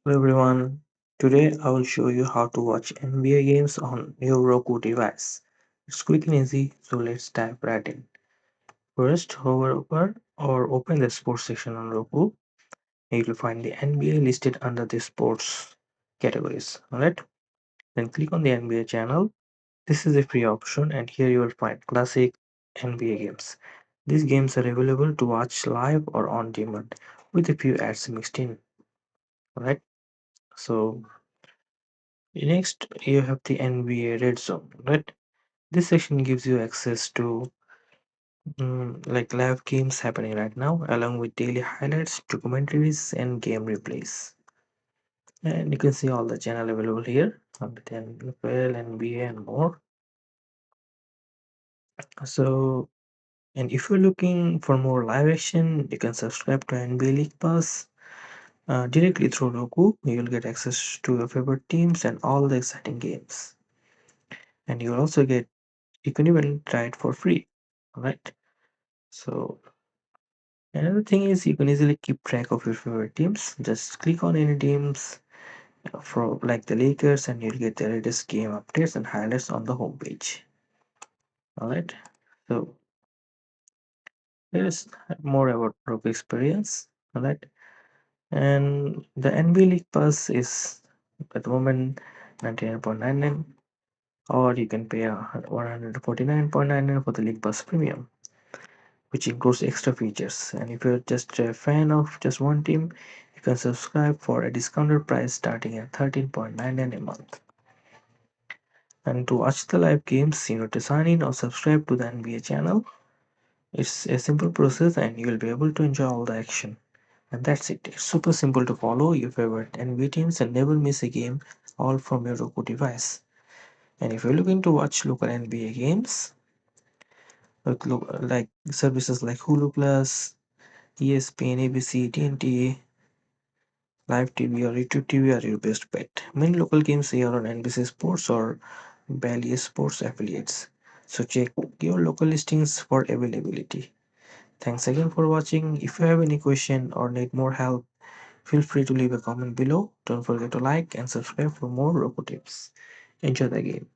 Hello everyone. Today I will show you how to watch NBA games on your Roku device. It's quick and easy, so let's dive right in. First, hover over or open the sports section on Roku. You will find the NBA listed under the sports categories. Alright, then click on the NBA channel. This is a free option, and here you will find classic NBA games. These games are available to watch live or on demand with a few ads mixed in. Alright, so next, you have the NBA Red Zone, right? This section gives you access to like live games happening right now, along with daily highlights, documentaries, and game replays. And you can see all the channel available here, with NFL, NBA, and more. So, and if you're looking for more live action, you can subscribe to NBA League Pass directly through Roku. You'll get access to your favorite teams and all the exciting games. And you'll also get you can even try it for free. All right. So another thing is you can easily keep track of your favorite teams. Just click on any teams from like the Lakers and you'll get the latest game updates and highlights on the homepage. All right. So here's more about Roku experience. All right. And the NBA League Pass is at the moment 99.99, or you can pay 149.99 for the League Pass Premium, which includes extra features. And if you're just a fan of just one team, you can subscribe for a discounted price starting at 13.99 a month. And to watch the live games, you need to sign in or subscribe to the NBA channel. It's a simple process and you will be able to enjoy all the action. And that's it. It's super simple to follow your favorite NBA teams and never miss a game, all from your Roku device. And if you're looking to watch local NBA games, like services like Hulu Plus, ESPN, ABC, TNT, Live TV or YouTube TV are your best bet. Many local games here on NBC Sports or Bally Sports affiliates. So check your local listings for availability. Thanks again for watching. If you have any question or need more help, feel free to leave a comment below. Don't forget to like and subscribe for more Roku tips. Enjoy the game.